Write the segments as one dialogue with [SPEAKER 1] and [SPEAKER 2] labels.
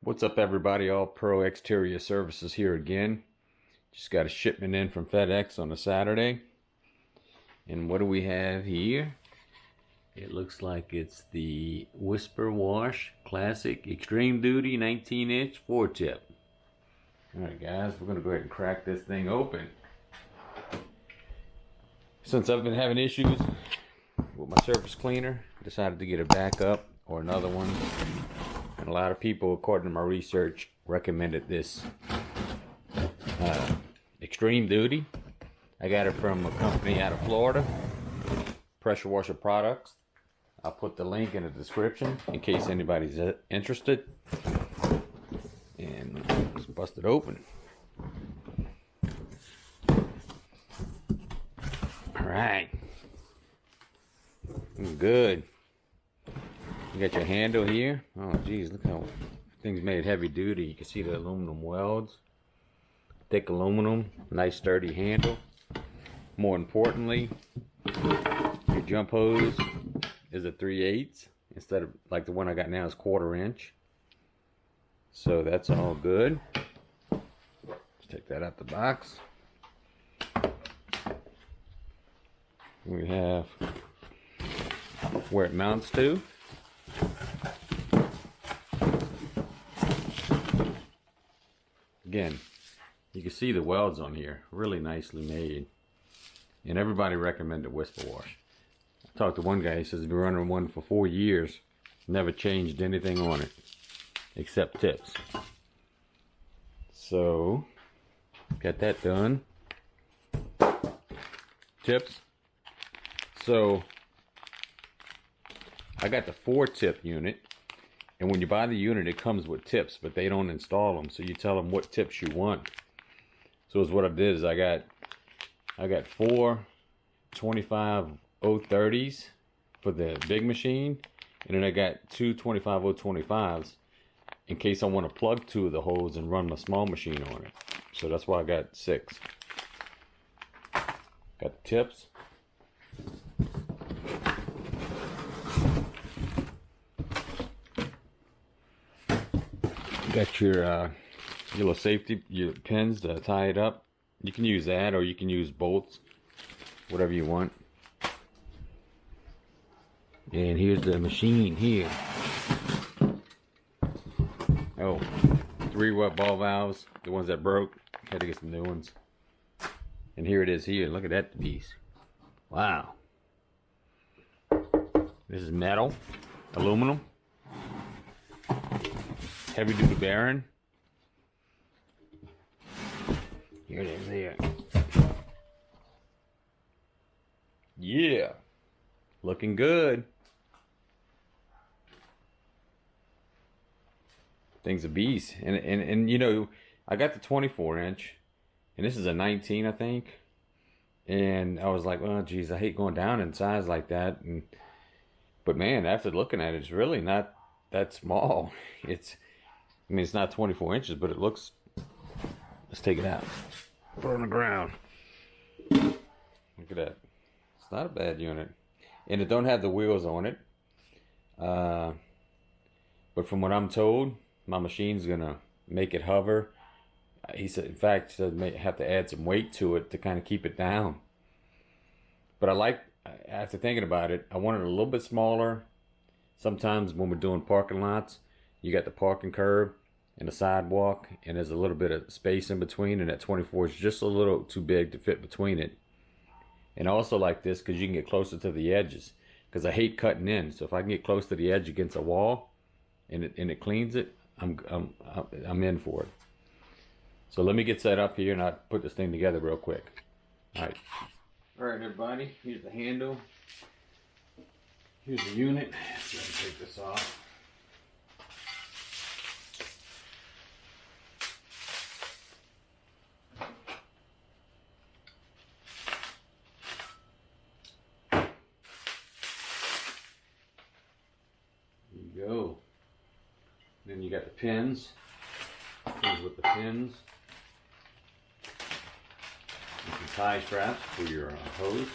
[SPEAKER 1] What's up, everybody? All Pro Exterior Services here again. Just got a shipment in from FedEx on a Saturday. And what do we have here? It looks like it's the Whisper Wash Classic Extreme Duty 19-inch 4-tip. Alright guys, we're going to go ahead and crack this thing open. Since I've been having issues with my surface cleaner, I decided to get a backup or another one. And a lot of people, according to my research, recommended this Extreme Duty. I got it from a company out of Florida, Pressure Washer Products. I'll put the link in the description in case anybody's interested. And let's bust it open. Alright. Good. You got your handle here. Oh geez, look how things made heavy duty. You can see the aluminum welds. Thick aluminum, nice sturdy handle. More importantly, your jump hose is a 3/8 instead of like the one I got now is 1/4 inch. So that's all good. Let's take that out the box. We have where it mounts to. Again, you can see the welds on here, really nicely made. And everybody recommended Whisper Wash. I talked to one guy, he says he's been running one for 4 years, never changed anything on it, except tips. So, got that done. Tips. So, I got the 4-tip unit. And when you buy the unit, it comes with tips, but they don't install them. So you tell them what tips you want. So what I did is I got 4 25-030s for the big machine, and then I got 2 25-025s in case I want to plug 2 of the holes and run my small machine on it. So that's why I got 6. Got the tips. Got your little safety, your pins to tie it up. You can use that, or you can use bolts, whatever you want. And here's the machine here. Oh, 3 wet ball valves, the ones that broke. Had to get some new ones. And here it is here. Look at that piece. Wow. This is metal, aluminum. Heavy duty bearing. Here it is here. Yeah. Looking good. Thing's a beast. And you know, I got the 24-inch. And this is a 19, I think. And I was like, well, geez, I hate going down in size like that. But man, after looking at it, it's really not that small. I mean, it's not 24 inches, but it looks... Let's take it out. Put it on the ground. Look at that. It's not a bad unit. And it don't have the wheels on it. But from what I'm told, my machine's going to make it hover. He said, in fact, he said may have to add some weight to it to kind of keep it down. But after thinking about it, I want it a little bit smaller. Sometimes when we're doing parking lots, you got the parking curb and the sidewalk, and there's a little bit of space in between, and that 24 is just a little too big to fit between it. And I also like this because you can get closer to the edges, because I hate cutting in. So if I can get close to the edge against a wall and it cleans it, I'm in for it. So let me get set up here and I'll put this thing together real quick. Alright, everybody, here's the handle. Here's the unit. Let me take this off. There you go. Then you got the pins. Comes with the pins. And some tie straps for your hose.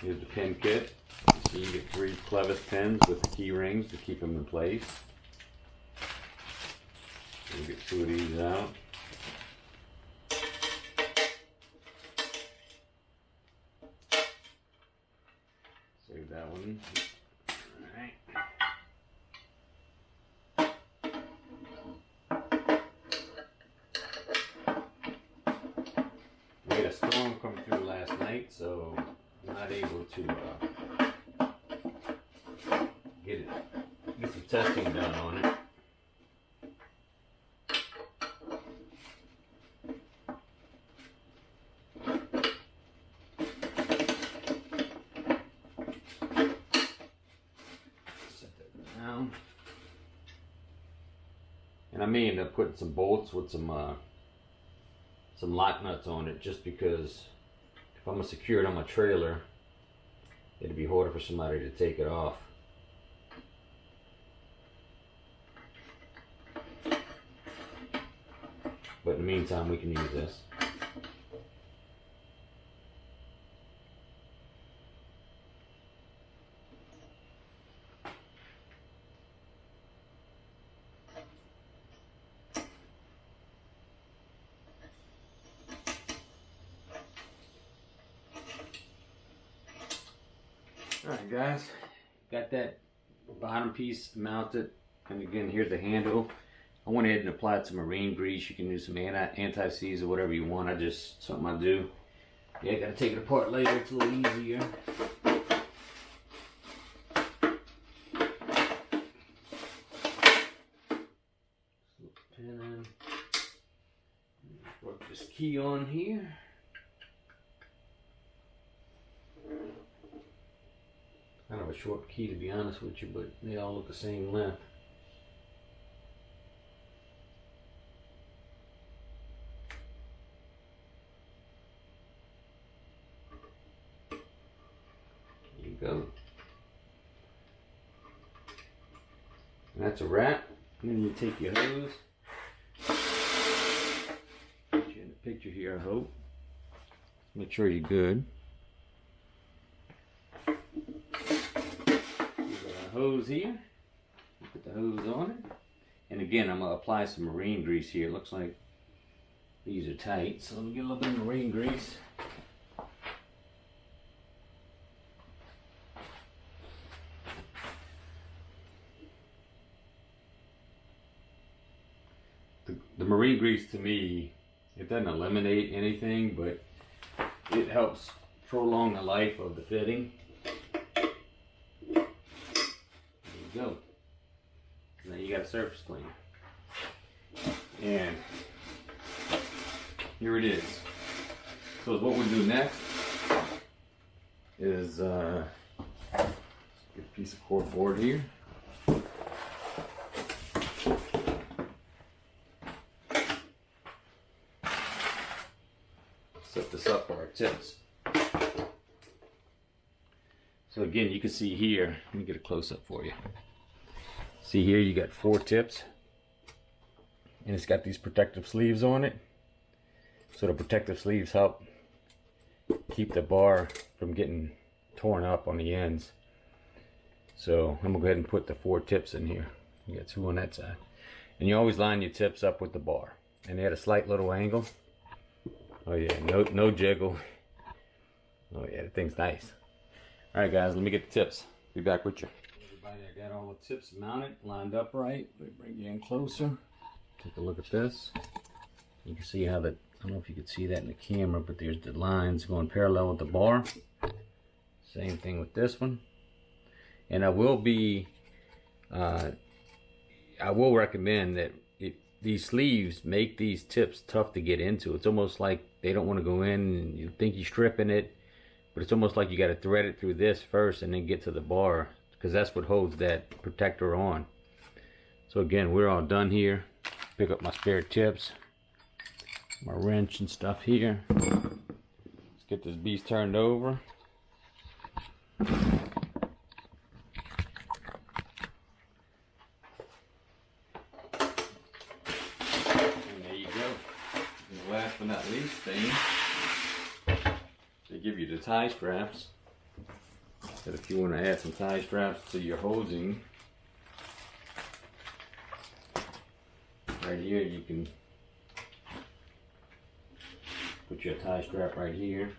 [SPEAKER 1] Here's the pin kit. So you get 3 clevis pins with the key rings to keep them in place. We'll get 2 of these out. Save that one. Alright. We had a storm come through last night, so I'm not able to get some testing done on it. And I may end up putting some bolts with some lock nuts on it, just because if I'm gonna secure it on my trailer, it'd be harder for somebody to take it off. But in the meantime, we can use this. Alright guys, got that bottom piece mounted, and again here's the handle. I went ahead and applied some marine grease. You can use some anti-seize or whatever you want. Something I do. Yeah, I gotta take it apart later, it's a little easier. Slip the pin in. Work this key on here. Kind of a short key, to be honest with you, but they all look the same length. There you go. And that's a wrap. And then you take your hose. Put you in the picture here, I hope. Make sure you're good. Hose here. Put the hose on it, and again I'm gonna apply some marine grease here. It looks like these are tight, so let me get a little bit of marine grease. The marine grease, to me, it doesn't eliminate anything, but it helps prolong the life of the fitting. Go. Now you got a surface cleaner, and here it is. So what we'll do next is get a piece of cord board here. Set this up for our tips. So again, you can see here, let me get a close-up for you. See here, you got 4 tips, and it's got these protective sleeves on it. So the protective sleeves help keep the bar from getting torn up on the ends. So I'm gonna go ahead and put the 4 tips in here. You got 2 on that side. And you always line your tips up with the bar. And they had a slight little angle. Oh yeah, no jiggle. Oh yeah, the thing's nice. Alright guys, let me get the tips. Be back with you. Everybody, I got all the tips mounted, lined up right. Let me bring you in closer. Take a look at this. You can see how I don't know if you can see that in the camera, but there's the lines going parallel with the bar. Same thing with this one. And I will recommend that these sleeves make these tips tough to get into. It's almost like they don't want to go in, and you think you're stripping it, but it's almost like you got to thread it through this first and then get to the bar, because that's what holds that protector on. So again, we're all done here. Pick up my spare tips, my wrench and stuff here. Let's get this beast turned over. And there you go. And last but not least thing, they give you the tie straps. That if you want to add some tie straps to your hosing, right here, you can put your tie strap right here.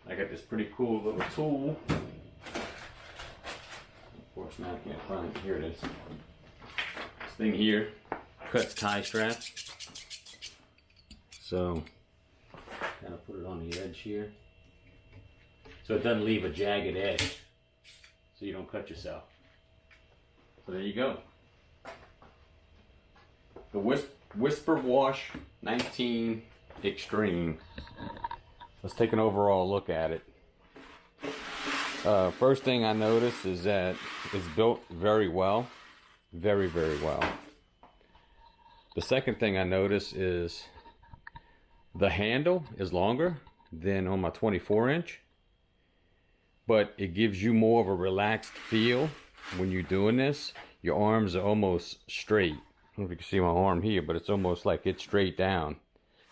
[SPEAKER 1] I got this pretty cool little tool. Unfortunately, I can't find it. Here it is. This thing here cuts tie straps. So, kind of put it on the edge here. So it doesn't leave a jagged edge. So you don't cut yourself. So there you go. The Whisper Wash 19 Extreme. Let's take an overall look at it. First thing I noticed is that it's built very well. Very, very well. The second thing I noticed is the handle is longer than on my 24-inch. But it gives you more of a relaxed feel when you're doing this. Your arms are almost straight. I don't know if you can see my arm here, but it's almost like it's straight down.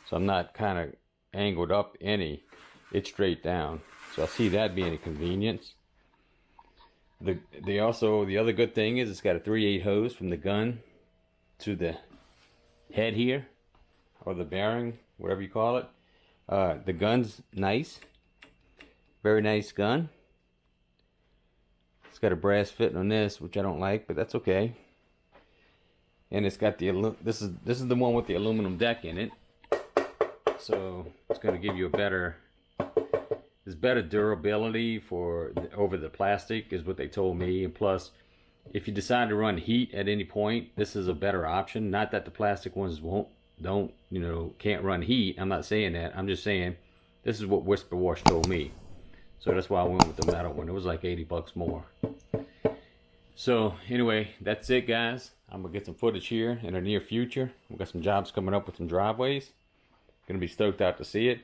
[SPEAKER 1] So I'm not kind of angled up any. It's straight down. So I see that being a convenience. The other good thing is it's got a 3/8 hose from the gun to the head here, or the bearing, whatever you call it. The gun's nice. Very nice gun. It's got a brass fitting on this, which I don't like, but that's okay. And it's got the this is the one with the aluminum deck in it. So it's going to give you a better durability over the plastic, is what they told me. And plus, if you decide to run heat at any point, this is a better option. Not that the plastic ones can't run heat. I'm not saying that. I'm just saying this is what Whisper Wash told me. So that's why I went with the metal one. It was like 80 bucks more. So anyway, that's it, guys. I'm gonna get some footage here in the near future. We've got some jobs coming up with some driveways. Gonna be stoked out to see it.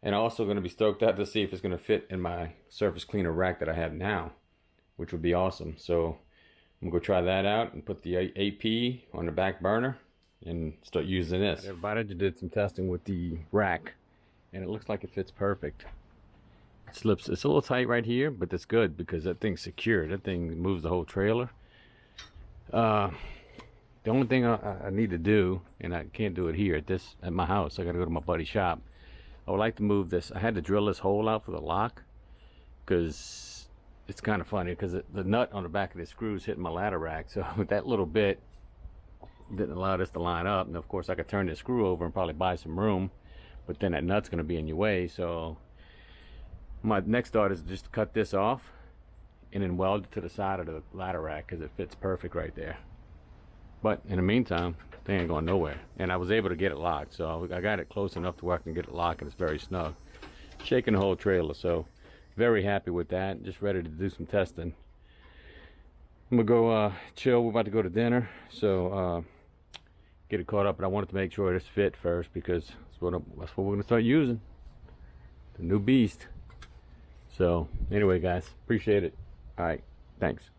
[SPEAKER 1] And also going to be stoked out to see if it's going to fit in my surface cleaner rack that I have now, which would be awesome. So I'm going to go try that out and put the AP on the back burner and start using this. Everybody, just did some testing with the rack, and it looks like it fits perfect. It slips. It's a little tight right here, but that's good because that thing's secure. That thing moves the whole trailer. The only thing I need to do, and I can't do it here at my house. I got to go to my buddy's shop. I would like to move this. I had to drill this hole out for the lock because it's kind of funny because the nut on the back of the screw is hitting my ladder rack. So with that little bit didn't allow this to line up. And of course I could turn this screw over and probably buy some room, but then that nut's going to be in your way. So my next thought is just to cut this off and then weld it to the side of the ladder rack because it fits perfect right there. But in the meantime, they ain't going nowhere. And I was able to get it locked, so I got it close enough to where I can get it locked, and it's very snug. Shaking the whole trailer, so very happy with that. Just ready to do some testing. I'm gonna go chill. We're about to go to dinner, so get it caught up. But I wanted to make sure this fit first because that's what we're gonna start using. The new beast. So anyway, guys, appreciate it. All right, thanks.